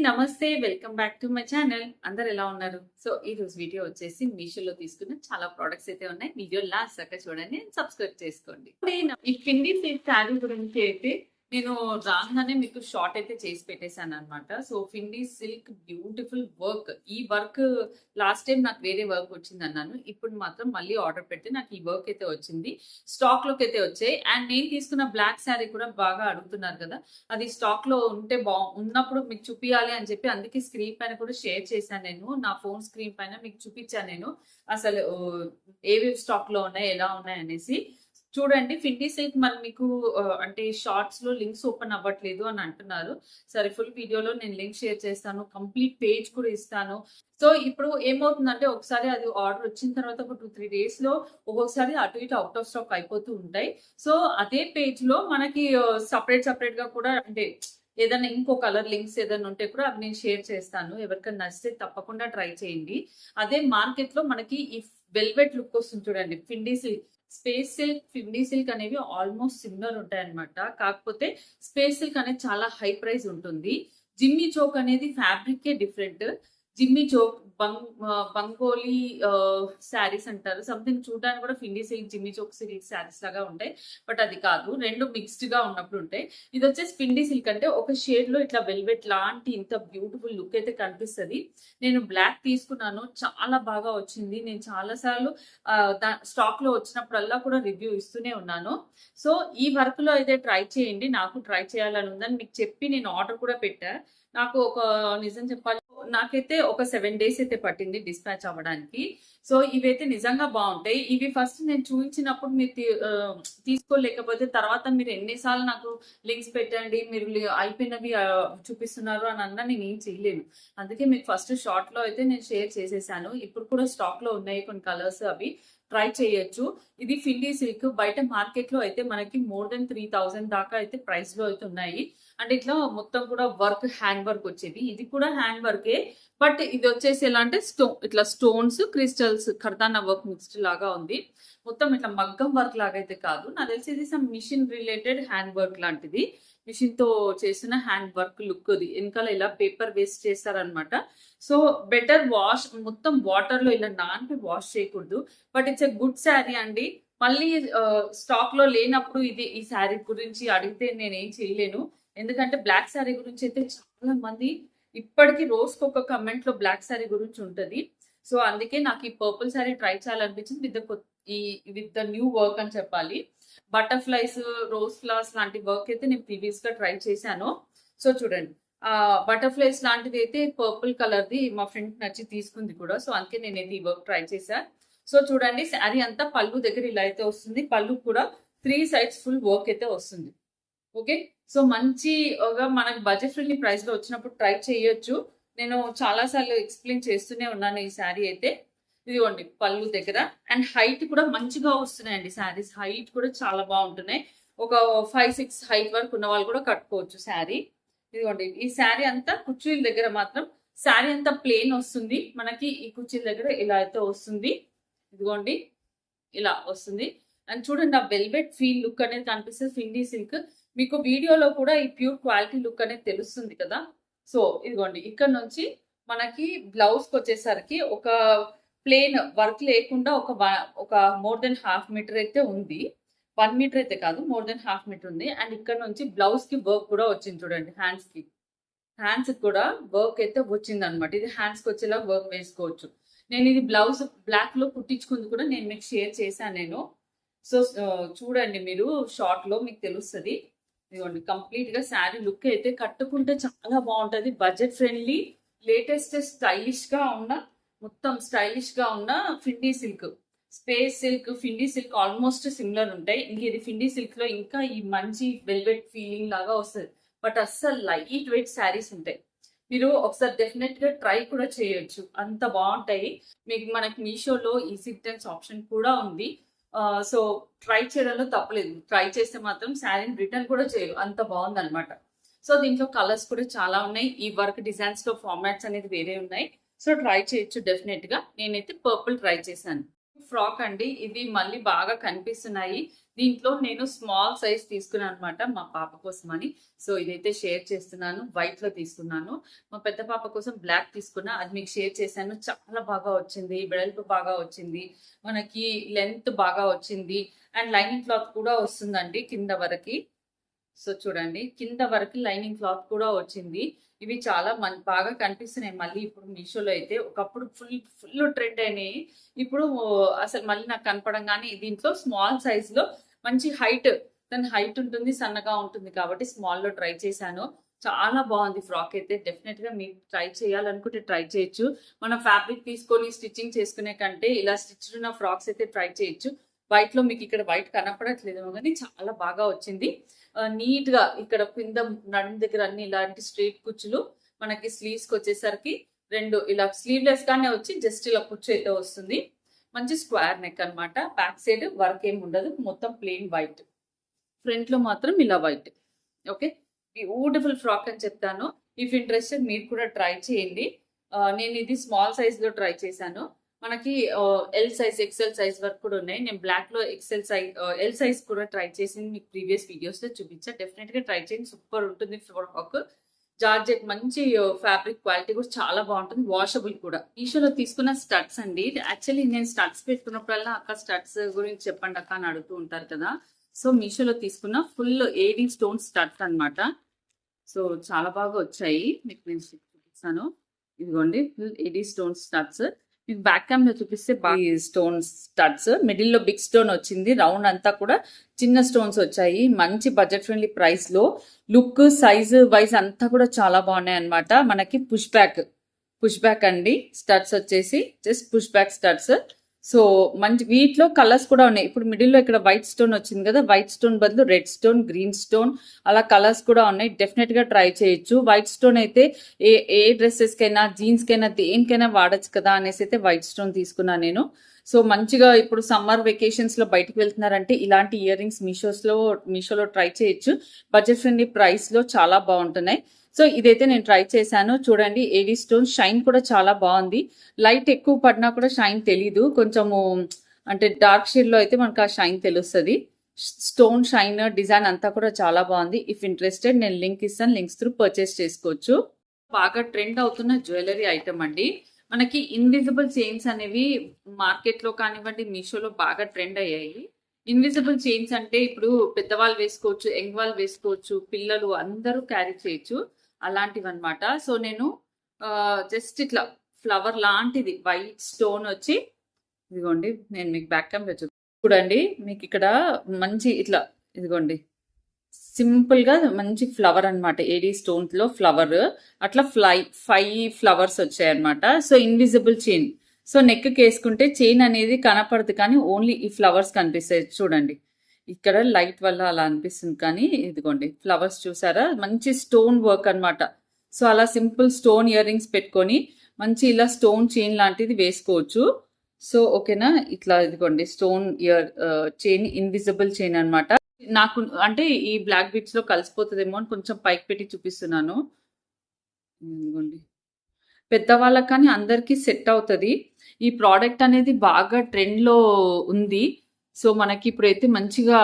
నమస్తే. Welcome back to my channel. అందరూ ఎలా ఉన్నారు? సో ఈ రోజు వీడియో వచ్చేసి మీషోలో తీసుకున్న చాలా ప్రొడక్ట్స్ అయితే ఉన్నాయి. వీడియో లాస్ట్ దాకా చూడండి, సబ్స్క్రైబ్ చేసుకోండి. ఈ కింది సిల్క్ శారీ గురించి అయితే నేను రాగానే మీకు షార్ట్ అయితే చేసి పెట్టేశాను అనమాట. So Fendi silk beautiful work. ఈ వర్క్ లాస్ట్ టైం నాకు వేరే వర్క్ వచ్చింది అన్నాను. ఇప్పుడు మాత్రం మళ్ళీ ఆర్డర్ పెడితే నాకు ఈ వర్క్ అయితే వచ్చింది. స్టాక్ లోకి అయితే వచ్చాయి. అండ్ నేను తీసుకున్న బ్లాక్ శారీ కూడా బాగా అడుగుతున్నారు కదా, అది స్టాక్ లో ఉంటే ఉన్నప్పుడు మీకు చూపించాలి అని చెప్పి అందుకే స్క్రీన్ పైన కూడా షేర్ చేశాను. నేను నా ఫోన్ స్క్రీన్ పైన మీకు చూపించాను నేను అసలు ఏవి స్టాక్ లో ఉన్నాయి, ఎలా ఉన్నాయి అనేసి. చూడండి, ఫిండీ సిల్క్ మరి మీకు అంటే షార్ట్స్ లో లింక్స్ ఓపెన్ అవ్వట్లేదు అని అంటున్నారు. సరే, ఫుల్ వీడియోలో నేను లింక్ షేర్ చేస్తాను, కంప్లీట్ పేజ్ కూడా ఇస్తాను. సో ఇప్పుడు ఏమవుతుందంటే ఒకసారి అది ఆర్డర్ వచ్చిన తర్వాత ఒక 2-3 డేస్ లో ఒక్కొక్కసారి అటు ఇటు అవుట్ ఆఫ్ స్టాక్ అయిపోతూ ఉంటాయి. సో అదే పేజ్ లో మనకి సపరేట్ గా కూడా అంటే ఏదైనా ఇంకో కలర్ లింక్స్ ఏదైనా ఉంటే కూడా అవి నేను షేర్ చేస్తాను. ఎవరికైనా నచ్చితే తప్పకుండా ట్రై చేయండి. అదే మార్కెట్ లో మనకి ఈ వెల్వెట్ లుక్ వస్తుంది చూడండి, Fendi silk, space silk, Fendi silk అనేవి ఆల్మోస్ట్ సిమిలర్ ఉంటాయి అనమాట. కాకపోతే స్పేస్ సిల్క్ అనేది చాలా హై ప్రైస్ ఉంటుంది. జిమ్మీ చోక్ అనేది ఫ్యాబ్రిక్ డిఫరెంట్. జిమ్మీ చోక్ బంగోలీ శారీస్ అంటారు సంథింగ్. చూడడానికి కూడా Fendi silk, Jimmy Choo silk saris లాగా ఉంటాయి, బట్ అది కాదు, రెండు మిక్స్డ్ గా ఉన్నప్పుడు ఉంటాయి. ఇది వచ్చేసి ఫిండీ సిల్క్ అంటే ఒక షేడ్ లో ఇట్లా వెల్వెట్ లాంటి ఇంత బ్యూటిఫుల్ లుక్ అయితే కనిపిస్తుంది. నేను బ్లాక్ తీసుకున్నాను, చాలా బాగా వచ్చింది. నేను చాలా సార్లు స్టాక్ లో వచ్చినప్పుడల్లా కూడా రివ్యూ ఇస్తూనే ఉన్నాను. సో ఈ వర్క్ లో అయితే ట్రై చేయండి. నాకు ట్రై చేయాలని ఉందని మీకు చెప్పి నేను ఆర్డర్ కూడా పెట్టా. నాకు ఒక నిజం చెప్పాలి, నాకైతే ఒక 7 days అయితే పట్టింది డిస్పాచ్ అవ్వడానికి. సో ఇవైతే నిజంగా బాగుంటాయి. ఇవి ఫస్ట్ నేను చూపించినప్పుడు మీరు తీసుకోలేకపోతే తర్వాత మీరు ఎన్నిసార్లు నాకు లింక్స్ పెట్టండి, మీరు అయిపోయినవి చూపిస్తున్నారు అని అన్నా నేను ఏం చేయలేను. అందుకే మీకు ఫస్ట్ షార్ట్ లో అయితే నేను షేర్ చేసేసాను. ఇప్పుడు కూడా స్టాక్ లో ఉన్నాయి కొన్ని కలర్స్, అవి ట్రై చేయొచ్చు. ఇది ఫిండీ సిల్క్. బయట మార్కెట్ లో అయితే మనకి మోర్ దెన్ 3000 దాకా అయితే ప్రైస్ లో అయితే ఉన్నాయి. అంటే ఇట్లా మొత్తం కూడా వర్క్, హ్యాండ్ వర్క్ వచ్చేది. ఇది కూడా హ్యాండ్ వర్కే, బట్ ఇది వచ్చేసి ఎలా అంటే ఇట్లా స్టోన్స్, క్రిస్టల్స్, కర్దానా వర్క్ మిక్స్డ్ లాగా ఉంది. మొత్తం ఇట్లా మగ్గం వర్క్ లాగా అయితే కాదు. నాకు తెలిసి ఇది some mission related hand work లాంటిది. మిషన్ తో చేసిన హ్యాండ్ వర్క్ లుక్. అది వెనకాల ఇలా పేపర్ వేస్ట్ చేస్తారనమాట. సో బెటర్ వాష్, మొత్తం వాటర్ లో ఇలా నానిపి వాష్ చేయకూడదు. But it's a good sari అండి. మళ్ళీ స్టాక్ లో లేనప్పుడు ఈ శారీ గురించి అడిగితే నేను ఏం చేయలేను. ఎందుకంటే బ్లాక్ శారీ గురించి అయితే చాలా మంది ఇప్పటికీ రోజుకి ఒక కమెంట్ లో బ్లాక్ శారీ గురించి ఉంటది. సో అందుకే నాకు ఈ పర్పుల్ శారీ ట్రై చేయాలనిపించింది విత్ ద న్యూ వర్క్ అని చెప్పాలి. బటర్ఫ్లైస్, రోజ్ ఫ్లవర్స్ లాంటి వర్క్ అయితే నేను ప్రీవియస్ గా ట్రై చేశాను. సో చూడండి, బటర్ఫ్లైస్ లాంటిది అయితే పర్పుల్ కలర్ ది మా ఫ్రెండ్ నచ్చి తీసుకుంది కూడా. సో అందుకే నేనైతే ఈ వర్క్ ట్రై చేశా. సో చూడండి, శారీ అంతా పళ్ళు దగ్గర ఇలా అయితే వస్తుంది. పళ్ళు కూడా 3 sides ఫుల్ వర్క్ అయితే వస్తుంది. ఓకే, సో మంచిగా మనకు బడ్జెట్ ఫ్రెండ్లీ ప్రైస్ లో వచ్చినప్పుడు ట్రై చేయొచ్చు. నేను చాలా సార్లు ఎక్స్ప్లెయిన్ చేస్తూనే ఉన్నాను ఈ శారీ అయితే. ఇదిగోండి పళ్ళు దగ్గర, అండ్ హైట్ కూడా మంచిగా వస్తున్నాయండి శారీస్. హైట్ కూడా చాలా బాగుంటున్నాయి. ఒక 5-6 హైట్ వరకు ఉన్న వాళ్ళు కూడా కట్టుకోవచ్చు శారీ. ఇదిగోండి, ఈ శారీ అంతా కుర్చీల దగ్గర మాత్రం శారీ అంతా ప్లెయిన్ వస్తుంది మనకి. ఈ కుర్చీల దగ్గర ఇలా అయితే వస్తుంది. ఇదిగోండి ఇలా వస్తుంది. అండ్ చూడండి, ఆ వెల్వెట్ ఫీల్ లుక్ అనేది కనిపిస్తుంది. ఫిండీ సిల్క్ మీకు వీడియోలో కూడా ఈ ప్యూర్ క్వాలిటీ లుక్ అనేది తెలుస్తుంది కదా. సో ఇదిగోండి, ఇక్కడ నుంచి మనకి బ్లౌజ్ కి వచ్చేసరికి ఒక ప్లేన్ వర్క్ లేకుండా ఒక మోర్ దెన్ 1/2 meter అయితే ఉంది. 1 meter అయితే కాదు, మోర్ దెన్ 1/2 meter ఉంది. అండ్ ఇక్కడ నుంచి బ్లౌజ్ కి వర్క్ కూడా వచ్చింది చూడండి. హ్యాండ్స్ కూడా వర్క్ అయితే వచ్చింది అనమాట. ఇది హ్యాండ్స్ కి వచ్చేలా వర్క్ వేసుకోవచ్చు. నేను ఇది బ్లౌజ్ బ్లాక్ లో కుట్టించుకుంది కూడా నేను మీకు షేర్ చేశాను నేను. సో చూడండి, మీరు షార్ట్ లో మీకు తెలుస్తుంది. ఇదిగోండి, కంప్లీట్ గా శారీ లుక్ అయితే కట్టుకుంటే చాలా బాగుంటది. బడ్జెట్ ఫ్రెండ్లీ, లేటెస్ట్ స్టైలిష్ గా ఉన్న, మొత్తం స్టైలిష్ గా ఉన్న Fendi silk, space silk, Fendi silk almost similar ఉంటాయి. ఇంక ఇది ఫిండీ సిల్క్ లో ఇంకా ఈ మంచి వెల్వెట్ ఫీలింగ్ లాగా వస్తుంది. బట్ అస్సలు లైట్ వెయిట్ శారీస్ ఉంటాయి. మీరు ఒకసారి డెఫినెట్ గా ట్రై కూడా చేయొచ్చు, అంత బాగుంటాయి. మీకు మనకి మీషోలో ఈజీ రిటర్న్స్ ఆప్షన్ కూడా ఉంది. సో ట్రై చేయడంలో తప్పలేదు. ట్రై చేస్తే మాత్రం శారీని రిటర్న్ కూడా చేయరు, అంత బాగుంది అనమాట. సో దీంట్లో కలర్స్ కూడా చాలా ఉన్నాయి. ఈ వర్క్ డిజైన్స్ లో ఫార్మాట్స్ అనేది వేరే ఉన్నాయి. సో ట్రై చేయొచ్చు డెఫినెట్ గా. నేనైతే పర్పుల్ ట్రై చేశాను. ఫ్రాక్ అండి, ఇది మళ్ళీ బాగా కనిపిస్తున్నాయి. దీంట్లో నేను స్మాల్ సైజ్ తీసుకున్నాను అనమాట మా పాప కోసం అని. సో ఇదైతే షేర్ చేస్తున్నాను. వైట్ లో తీసుకున్నాను. మా పెద్ద పాప కోసం బ్లాక్ తీసుకున్నా. అది మీకు షేర్ చేశాను. చాలా బాగా వచ్చింది. వెడల్పు బాగా వచ్చింది. మనకి లెంత్ బాగా వచ్చింది. అండ్ లైనింగ్ క్లాత్ కూడా వస్తుందండి కింద వరకు. సో చూడండి, కింద వరకు లైనింగ్ క్లాత్ కూడా వచ్చింది. ఇవి చాలా బాగా కనిపిస్తున్నాయి మళ్ళీ ఇప్పుడు మీషోలో అయితే. ఒకప్పుడు ఫుల్ ట్రెండ్ అయినాయి. ఇప్పుడు అసలు మళ్ళీ నాకు కనపడంగానే దీంట్లో స్మాల్ సైజ్ లో మంచి హైట్, దాని హైట్ ఉంటుంది, సన్నగా ఉంటుంది కాబట్టి స్మాల్ లో ట్రై చేశాను. చాలా బాగుంది ఫ్రాక్ అయితే. డెఫినెట్ గా మీరు ట్రై చేయాలనుకుంటే ట్రై చేయొచ్చు. మనం ఫ్యాబ్రిక్ తీసుకొని స్టిచ్చింగ్ చేసుకునే కంటే ఇలా స్టిచ్ ఉన్న ఫ్రాక్స్ అయితే ట్రై చేయొచ్చు. వైట్ లో మీకు ఇక్కడ వైట్ కనపడట్లేదు కానీ చాలా బాగా వచ్చింది. నీట్ గా ఇక్కడ కింద నడుము దగ్గర అన్ని ఇలాంటి స్ట్రైట్ కుచ్చులు, మనకి స్లీవ్స్ కి వచ్చేసరికి రెండు ఇలా స్లీవ్లెస్ గానే వచ్చి జస్ట్ ఇలా కుచ్చు అయితే వస్తుంది. మంచి స్క్వేర్ నెక్ అనమాట. బ్యాక్ సైడ్ వర్క్ ఏమి ఉండదు, మొత్తం ప్లెయిన్ వైట్. ఫ్రంట్ లో మాత్రం ఇలా వైట్. ఓకే, బ్యూటిఫుల్ ఫ్రాక్ అని చెప్తాను. ఇఫ్ ఇంట్రెస్టెడ్ మీరు కూడా ట్రై చేయండి. నేను ఇది స్మాల్ సైజ్ లో ట్రై చేశాను. మనకి ఎల్ సైజ్, ఎక్సెల్ సైజ్ వరకు కూడా ఉన్నాయి. నేను బ్లాక్ లో ఎల్ సైజ్ కూడా ట్రై చేసింది మీకు ప్రీవియస్ వీడియోస్ లో చూపించా. డెఫినెట్ గా ట్రై చేయండి, సూపర్ ఉంటుంది ఫ్రాక్. జార్జెట్ మంచి ఫ్యాబ్రిక్ క్వాలిటీ కూడా చాలా బాగుంటుంది, వాషబుల్ కూడా. మీషోలో తీసుకున్న స్టడ్స్ అండి. యాక్చువల్లీ నేను స్టడ్స్ పెట్టుకున్నప్పుడల్లా అక్క స్టడ్స్ గురించి చెప్పండి అక్క అని అడుగుతూ ఉంటారు కదా. సో మీషోలో తీసుకున్న ఫుల్ ఏడీ స్టోన్ స్టడ్స్ అనమాట. సో చాలా బాగా వచ్చాయి, మీకు నేను చూపిస్తాను. ఇదిగోండి ఫుల్ ఏడీ స్టోన్ స్టడ్స్. మీకు బ్యాక్ క్యామ్ లో చూపిస్తే స్టోన్ స్టడ్స్, మిడిల్ లో బిగ్ స్టోన్ వచ్చింది, రౌండ్ అంతా కూడా చిన్న స్టోన్స్ వచ్చాయి. మంచి బడ్జెట్ ఫ్రెండ్లీ ప్రైస్ లో. లుక్ సైజ్ వైజ్ అంతా కూడా చాలా బాగున్నాయి అనమాట. మనకి పుష్ బ్యాక్ అండి స్టడ్స్ వచ్చేసి, just push back studs. So మంచి వీటిలో కలర్స్ కూడా ఉన్నాయి. ఇప్పుడు మిడిల్లో ఇక్కడ వైట్ స్టోన్ వచ్చింది కదా, వైట్ స్టోన్ బదులు రెడ్ స్టోన్, గ్రీన్ స్టోన్ అలా కలర్స్ కూడా ఉన్నాయి. డెఫినెట్ గా ట్రై చేయొచ్చు. వైట్ స్టోన్ అయితే ఏ డ్రెస్సెస్ కైనా, జీన్స్ కైనా, దేనికైనా వాడచ్చు కదా అనేసి అయితే వైట్ స్టోన్ తీసుకున్నా నేను. సో మంచిగా ఇప్పుడు సమ్మర్ వెకేషన్స్ లో బయటకు వెళ్తున్నారంటే ఇలాంటి ఇయర్ రింగ్స్ మీషోలో ట్రై చేయొచ్చు. బడ్జెట్ ఫ్రెండ్లీ ప్రైస్ లో చాలా బాగుంటున్నాయి. సో ఇదైతే నేను ట్రై చేశాను. చూడండి, ఏడీ స్టోన్ షైన్ కూడా చాలా బాగుంది. లైట్ ఎక్కువ పడినా కూడా షైన్ తెలీదు. కొంచెము అంటే డార్క్ షేడ్ లో అయితే మనకు ఆ షైన్ తెలుస్తుంది. స్టోన్ షైన్ డిజైన్ అంతా కూడా చాలా బాగుంది. ఇఫ్ ఇంట్రెస్టెడ్ నేను లింక్ ఇస్తాను, లింక్స్ త్రూ పర్చేస్ చేసుకోవచ్చు. బాగా ట్రెండ్ అవుతున్న జ్యువెలరీ ఐటమ్ అండి. మనకి ఇన్విజిబుల్ చైన్స్ అనేవి మార్కెట్ లో కానివ్వండి, మీషోలో బాగా ట్రెండ్ అయ్యాయి. ఇన్విజిబుల్ చైన్స్ అంటే ఇప్పుడు పెద్దవాళ్ళు వేసుకోవచ్చు, యంగ్ వాళ్ళు వేసుకోవచ్చు, పిల్లలు అందరూ క్యారీ చేయొచ్చు, అలాంటివి అనమాట. సో నేను జస్ట్ ఇట్లా ఫ్లవర్ లాంటిది వైట్ స్టోన్ వచ్చి, ఇదిగోండి నేను మీకు బ్యాక్ కెమెరా చూడండి, మీకు ఇక్కడ మంచి ఇట్లా ఇదిగోండి సింపుల్ గా మంచి ఫ్లవర్ అనమాట. ఏడీ స్టోన్ లో ఫ్లవర్ అట్లా 5 ఫ్లవర్స్ వచ్చాయి అనమాట. So invisible chain. So neck వేసుకుంటే చైన్ అనేది కనపడదు కానీ ఓన్లీ ఈ ఫ్లవర్స్ కనిపిస్తాయి. చూడండి ఇక్కడ లైట్ వల్ల అలా అనిపిస్తుంది కానీ ఇదిగోండి ఫ్లవర్స్ చూసారా, మంచి స్టోన్ వర్క్ అనమాట. సో అలా సింపుల్ స్టోన్ ఇయర్ రింగ్స్ పెట్టుకొని మంచి ఇలా స్టోన్ చైన్ లాంటిది వేసుకోవచ్చు. సో ఓకేనా, ఇట్లా ఇదిగోండి స్టోన్ చైన్, ఇన్విజిబుల్ చైన్ అనమాట. నాకు అంటే ఈ బ్లాక్ బీట్స్ లో కలిసిపోతుందేమో అని కొంచెం పైకి పెట్టి చూపిస్తున్నాను. ఇదిగోండి పెద్దవాళ్ళకి కానీ అందరికీ సెట్ అవుతుంది. ఈ ప్రోడక్ట్ అనేది బాగా ట్రెండ్ లో ఉంది. సో మనకి ఇప్పుడైతే మంచిగా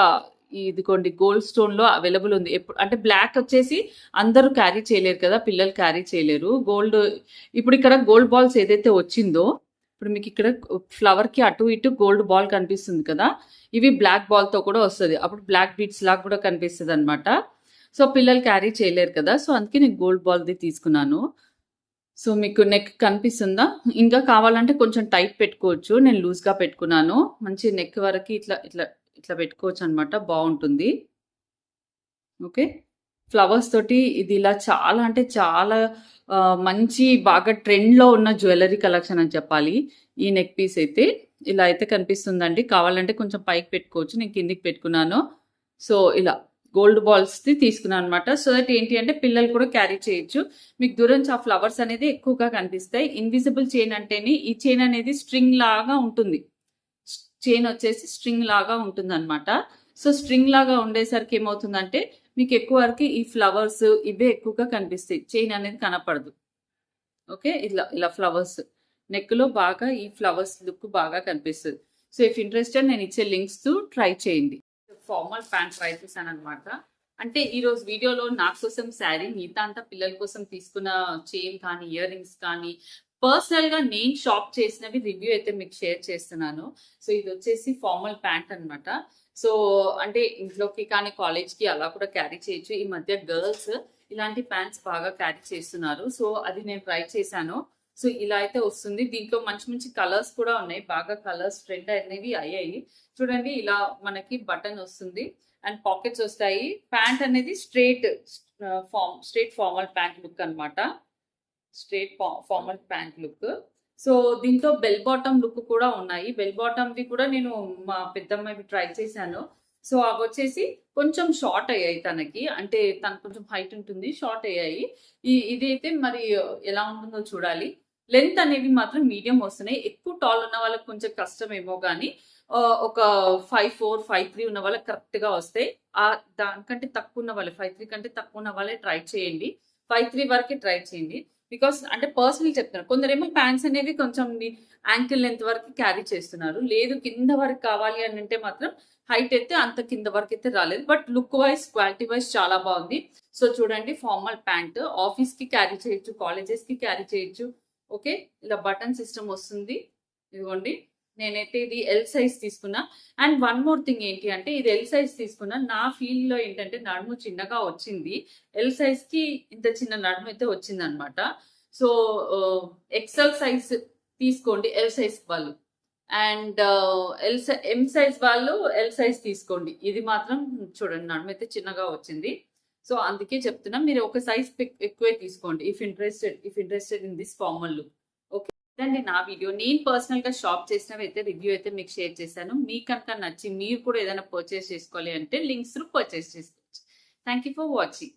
ఇదిగోండి గోల్డ్ స్టోన్ లో అవైలబుల్ ఉంది. ఎప్పుడు అంటే బ్లాక్ వచ్చేసి అందరూ క్యారీ చేయలేరు కదా, పిల్లలు క్యారీ చేయలేరు. గోల్డ్ ఇప్పుడు ఇక్కడ గోల్డ్ బాల్స్ ఏదైతే వచ్చిందో, ఇప్పుడు మీకు ఇక్కడ ఫ్లవర్ కి అటు ఇటు గోల్డ్ బాల్ కనిపిస్తుంది కదా, ఇవి బ్లాక్ బాల్ తో కూడా వస్తుంది. అప్పుడు బ్లాక్ బీట్స్ లాగా కూడా కనిపిస్తుంది అనమాట. సో పిల్లలు క్యారీ చేయలేరు కదా, సో అందుకే నేను గోల్డ్ బాల్ది తీసుకున్నాను. సో మీకు నెక్ కనిపిస్తుందా? ఇంకా కావాలంటే కొంచెం టైట్ పెట్టుకోవచ్చు. నేను లూజ్ గా పెట్టుకున్నాను. మంచి నెక్ వరకు ఇట్లా ఇట్లా ఇట్లా పెట్టుకోవచ్చు అనమాట, బాగుంటుంది. ఓకే, ఫ్లవర్స్ తోటి ఇది ఇలా చాలా అంటే చాలా మంచి బాగా ట్రెండ్ లో ఉన్న జ్యువెలరీ కలెక్షన్ అని చెప్పాలి. ఈ నెక్ పీస్ అయితే ఇలా అయితే కనిపిస్తుందండి. కావాలంటే కొంచెం పైకి పెట్టుకోవచ్చు, నేను కిందికి పెట్టుకున్నాను. సో ఇలా గోల్డ్ బాల్స్ ది తీసుకున్నాను అనమాట. సో దట్ ఏంటి అంటే పిల్లలు కూడా క్యారీ చేయొచ్చు. మీకు దూరం నుంచి ఆ ఫ్లవర్స్ అనేది ఎక్కువగా కనిపిస్తాయి. ఇన్విజిబుల్ చైన్ అంటేనే ఈ చైన్ అనేది స్ట్రింగ్ లాగా ఉంటుంది. చైన్ వచ్చేసి స్ట్రింగ్ లాగా ఉంటుంది అనమాట. సో స్ట్రింగ్ లాగా ఉండేసరికి ఏమవుతుందంటే మీకు ఎక్కువ వరకు ఈ ఫ్లవర్స్ ఇవే ఎక్కువగా కనిపిస్తాయి, చైన్ అనేది కనపడదు. ఓకే, ఇలా ఇలా ఫ్లవర్స్ నెక్ లో బాగా ఈ ఫ్లవర్స్ లుక్ బాగా కనిపిస్తుంది. సో ఇఫ్ ఇంట్రెస్టెడ్ నేను ఇచ్చే లింక్స్ ట్రై చేయండి. ఫార్మల్ ప్యాంట్ ట్రై చేశాను అనమాట. అంటే ఈ రోజు వీడియోలో నా కోసం శారీ, మిగతా అంతా పిల్లల కోసం తీసుకున్న చైన్ కానీ, ఇయర్ రింగ్స్ కానీ, పర్సనల్ గా నేను షాప్ చేసినవి రివ్యూ అయితే మీకు షేర్ చేస్తున్నాను. సో ఇది వచ్చేసి ఫార్మల్ ప్యాంట్ అన్నమాట. సో అంటే ఇంట్లోకి కానీ కాలేజ్ కి అలా కూడా క్యారీ చేయొచ్చు. ఈ మధ్య గర్ల్స్ ఇలాంటి ప్యాంట్స్ బాగా క్యారీ చేస్తున్నారు. సో అది నేను ట్రై చేశాను. సో ఇలా అయితే వస్తుంది. దీంట్లో మంచి మంచి కలర్స్ కూడా ఉన్నాయి. బాగా కలర్స్ ట్రెండ్ అనేవి అయ్యాయి. చూడండి ఇలా మనకి బటన్ వస్తుంది అండ్ పాకెట్స్ వస్తాయి. ప్యాంట్ అనేది స్ట్రేట్ ఫార్మల్ ప్యాంట్ లుక్ అన్నమాట. Straight formal pant look. So దీంట్లో బెల్ బాటమ్ లుక్ కూడా ఉన్నాయి. బెల్ బాటమ్ వి కూడా నేను మా పెద్దమ్మాయి ట్రై చేశాను. సో అవి వచ్చేసి కొంచెం షార్ట్ అయ్యాయి తనకి. అంటే తనకు కొంచెం హైట్ ఉంటుంది, షార్ట్ అయ్యాయి. ఇదైతే మరి ఎలా ఉంటుందో చూడాలి. లెంత్ అనేవి మాత్రం మీడియం వస్తున్నాయి. ఎక్కువ టాల్ ఉన్న వాళ్ళకి కొంచెం కష్టమేమో కానీ ఒక 5'4", 5'3" ఉన్న వాళ్ళకి కరెక్ట్ గా వస్తాయి. దానికంటే తక్కువ ఉన్న వాళ్ళు 5'3" కంటే తక్కువ ఉన్న వాళ్ళే ట్రై చేయండి. 5'3" వరకే ట్రై చేయండి. బికాస్ అంటే పర్సనల్ చెప్తున్నారు. కొందరేమో ప్యాంట్స్ అనేవి కొంచెం యాంకిల్ లెంత్ వరకు క్యారీ చేస్తున్నారు. లేదు కింద వరకు కావాలి అని అంటే మాత్రం హైట్ అయితే అంత కింద వరకు అయితే రాలేదు. But look wise, quality wise చాలా బాగుంది. సో చూడండి ఫార్మల్ ప్యాంట్ ఆఫీస్ కి క్యారీ చేయొచ్చు, కాలేజెస్ కి క్యారీ చేయొచ్చు. ఓకే, ఇలా బటన్ సిస్టమ్ వస్తుంది. ఇదిగోండి నేనైతే ఇది ఎల్ సైజ్ తీసుకున్నా. అండ్ వన్ మోర్ థింగ్ ఏంటి అంటే ఇది ఎల్ సైజ్ తీసుకున్నా. నా ఫీల్ లో ఏంటంటే నడుము చిన్నగా వచ్చింది. ఎల్ సైజ్ కి ఇంత చిన్న నడుము అయితే వచ్చింది అనమాట. సో ఎక్సెల్ సైజ్ తీసుకోండి ఎల్ సైజ్ వాళ్ళు, అండ్ ఎం సైజ్ వాళ్ళు ఎల్ సైజ్ తీసుకోండి. ఇది మాత్రం చూడండి నడుము అయితే చిన్నగా వచ్చింది. సో అందుకే చెప్తున్నా మీరు ఒక సైజ్ ఎక్కువే తీసుకోండి if interested in this formal look. Okay అండి, నా వీడియో నేను పర్సనల్ గా షాప్ చేసినవి అయితే రివ్యూ అయితే మీకు షేర్ చేశాను. మీకు కనుక నచ్చి మీరు కూడా ఏదైనా పర్చేస్ చేసుకోవాలి అంటే లింక్స్ త్రూ పర్చేస్ చేసుకోవచ్చు. Thank you for watching.